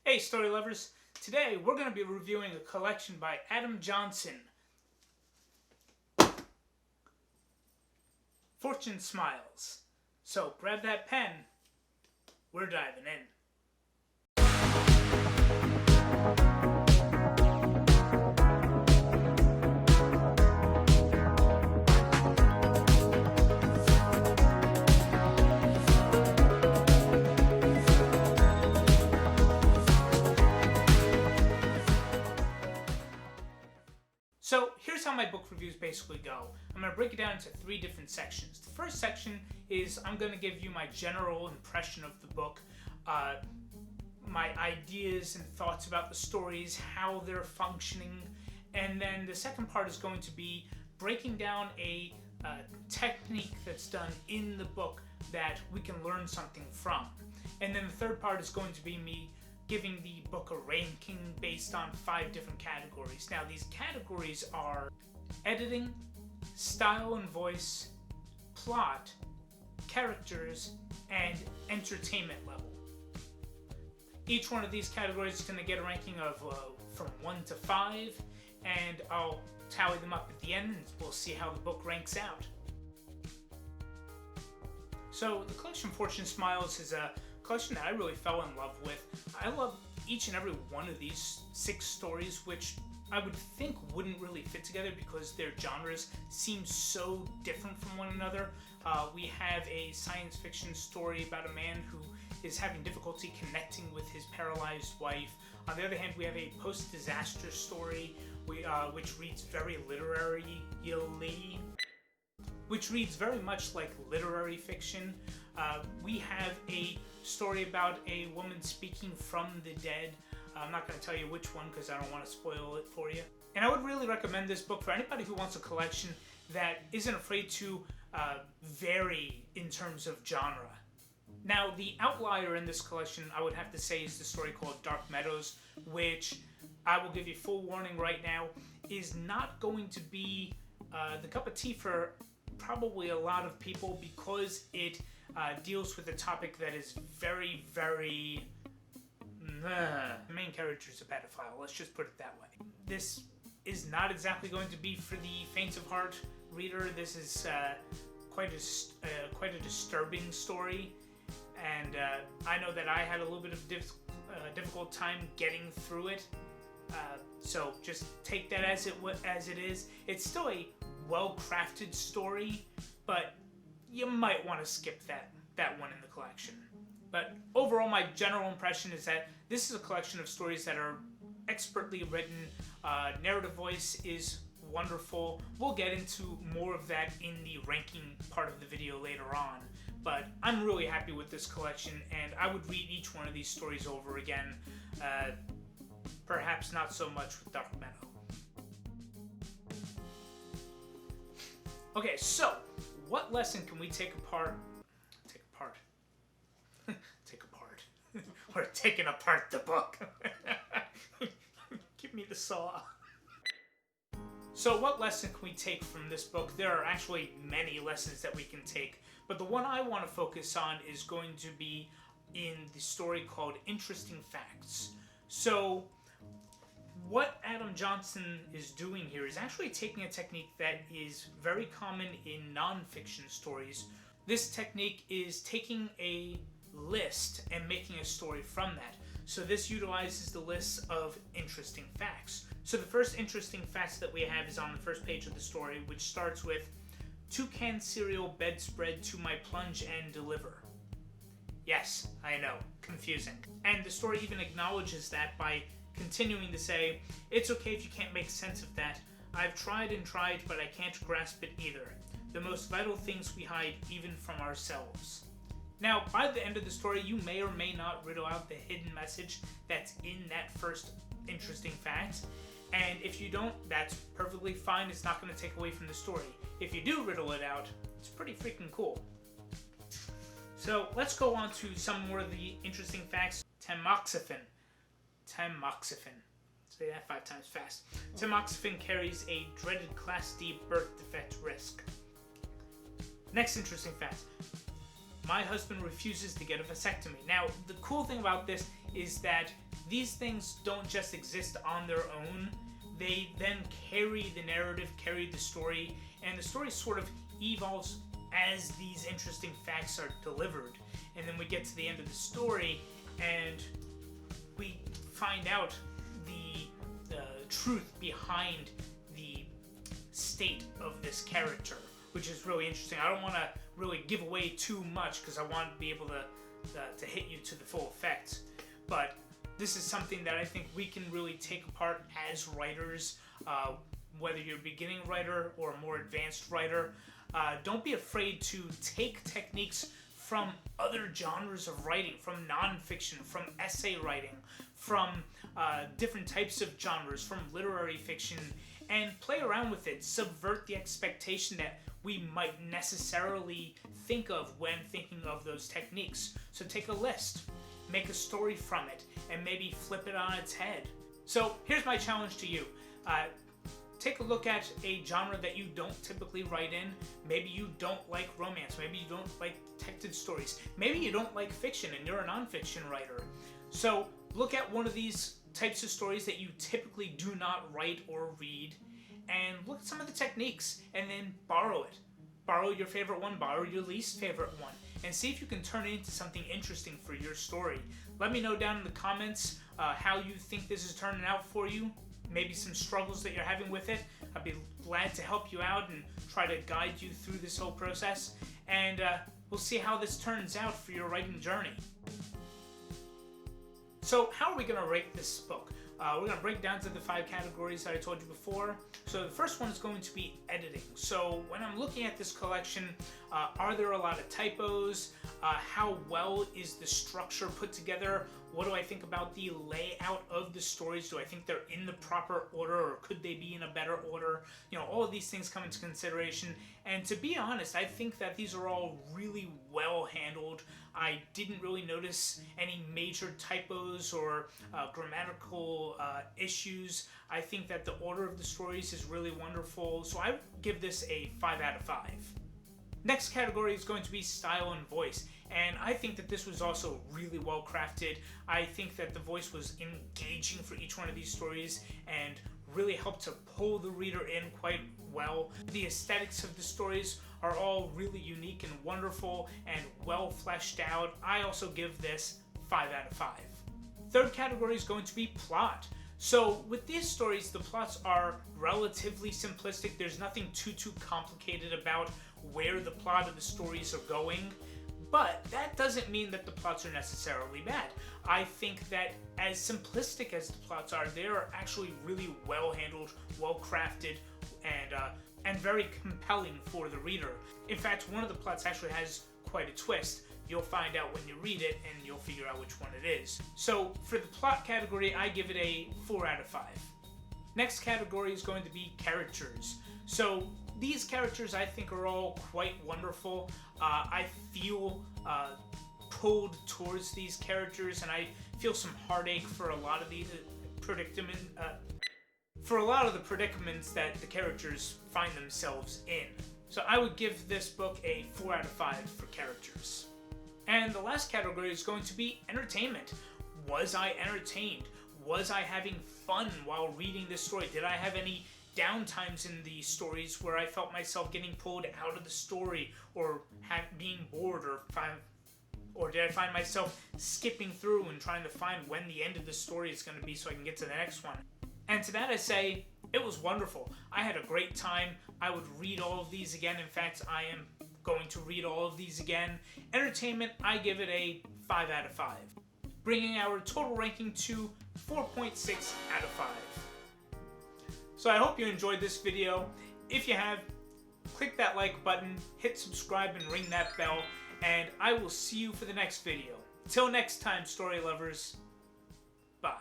Hey story lovers, today we're going to be reviewing a collection by Adam Johnson. Fortune Smiles. So grab that pen, we're diving in. So here's how my book reviews basically go. I'm going to break it down into three different sections. The first section is I'm going to give you my general impression of the book, my ideas and thoughts about the stories, how they're functioning, and then the second part is going to be breaking down a technique that's done in the book that we can learn something from. And then the third part is going to be me giving the book a ranking based on 5 different categories. Now these categories are editing, style and voice, plot, characters, and entertainment level. Each one of these categories is going to get a ranking of from 1 to 5, and I'll tally them up at the end and we'll see how the book ranks out. So the collection Fortune Smiles is a collection that I really fell in love with. I love each and every one of these 6 stories, which I would think wouldn't really fit together because their genres seem so different from one another. We have a science fiction story about a man who is having difficulty connecting with his paralyzed wife. On the other hand, we have a post-disaster story which reads very which reads very much like literary fiction. We have a story about a woman speaking from the dead. I'm not going to tell you which one because I don't want to spoil it for you. And I would really recommend this book for anybody who wants a collection that isn't afraid to vary in terms of genre. Now, the outlier in this collection, I would have to say, is the story called Dark Meadows, which I will give you full warning right now, is not going to be the cup of tea for probably a lot of people because it deals with a topic that is very, very... The main character is a pedophile, let's just put it that way. This is not exactly going to be for the faint of heart reader. This is quite a disturbing story, and I know that I had a little bit of difficult time getting through it. So just take that as it is. It's still a well-crafted story, but you might want to skip that one in the collection. But overall, my general impression is that this is a collection of stories that are expertly written. Narrative voice is wonderful. We'll get into more of that in the ranking part of the video later on. But I'm really happy with this collection, and I would read each one of these stories over again. Perhaps not so much with Dark Meadow. Okay, so what lesson can we take apart? We're taking apart the book. Give me the saw. So what lesson can we take from this book? There are actually many lessons that we can take, but the one I want to focus on is going to be in the story called Interesting Facts. So what Adam Johnson is doing here is actually taking a technique that is very common in non-fiction stories. This technique is taking a list and making a story from that. So this utilizes the list of interesting facts. So the first interesting facts that we have is on the first page of the story, which starts with 2-can cereal bedspread to my plunge and deliver. Yes, I know, confusing. And the story even acknowledges that by continuing to say, it's okay if you can't make sense of that. I've tried and tried, but I can't grasp it either. The most vital things we hide even from ourselves. Now, by the end of the story, you may or may not riddle out the hidden message that's in that first interesting fact. And if you don't, that's perfectly fine. It's not going to take away from the story. If you do riddle it out, it's pretty freaking cool. So let's go on to some more of the interesting facts. Tamoxifen. Say that 5 times fast. Tamoxifen carries a dreaded Class D birth defect risk. Next interesting fact. My husband refuses to get a vasectomy. Now, the cool thing about this is that these things don't just exist on their own. They then carry the narrative, carry the story, and the story sort of evolves as these interesting facts are delivered. And then we get to the end of the story, and we find out the truth behind the state of this character, which is really interesting. I don't want to really give away too much because I want to be able to hit you to the full effect. But this is something that I think we can really take apart as writers, whether you're a beginning writer or a more advanced writer. Don't be afraid to take techniques from other genres of writing, from nonfiction, from essay writing, from different types of genres, from literary fiction, and play around with it. Subvert the expectation that we might necessarily think of when thinking of those techniques. So take a list, make a story from it, and maybe flip it on its head. So here's my challenge to you. Take a look at a genre that you don't typically write in. Maybe you don't like romance. Maybe you don't like detective stories. Maybe you don't like fiction and you're a nonfiction writer. So look at one of these types of stories that you typically do not write or read, and look at some of the techniques, and then borrow it. Borrow your favorite one, borrow your least favorite one, and see if you can turn it into something interesting for your story. Let me know down in the comments how you think this is turning out for you. Maybe some struggles that you're having with it. I'd be glad to help you out and try to guide you through this whole process. And we'll see how this turns out for your writing journey. So how are we going to rate this book? We're going to break down to the 5 categories that I told you before. So the first one is going to be editing. So when I'm looking at this collection, are there a lot of typos? How well is the structure put together? What do I think about the layout of the stories? Do I think they're in the proper order, or could they be in a better order? You know, all of these things come into consideration. And to be honest, I think that these are all really well handled. I didn't really notice any major typos or grammatical issues. I think that the order of the stories is really wonderful. So I would give this a 5 out of 5. Next category is going to be style and voice. And I think that this was also really well crafted. I think that the voice was engaging for each one of these stories and really helped to pull the reader in quite well. The aesthetics of the stories are all really unique and wonderful and well fleshed out. I also give this 5 out of 5. Third category is going to be plot. So with these stories, the plots are relatively simplistic. There's nothing too complicated about where the plot of the stories are going. But that doesn't mean that the plots are necessarily bad. I think that as simplistic as the plots are, they are actually really well handled, well crafted, and very compelling for the reader. In fact, one of the plots actually has quite a twist. You'll find out when you read it, and you'll figure out which one it is. So for the plot category, I give it a 4 out of 5. Next category is going to be characters. So these characters I think are all quite wonderful. I feel pulled towards these characters, and I feel some heartache for a lot of these predicaments that the characters find themselves in. So I would give this book a 4 out of 5 for characters. And the last category is going to be entertainment. Was I entertained? Was I having fun while reading this story? Did I have any downtimes in the stories where I felt myself getting pulled out of the story, or being bored, or did I find myself skipping through and trying to find when the end of the story is going to be so I can get to the next one? And to that I say, it was wonderful. I had a great time. I would read all of these again. In fact, I am going to read all of these again. Entertainment, I give it a 5 out of 5. Bringing our total ranking to 4.6 out of 5. So I hope you enjoyed this video. If you have, click that like button, hit subscribe, and ring that bell, and I will see you for the next video. Till next time, story lovers, bye.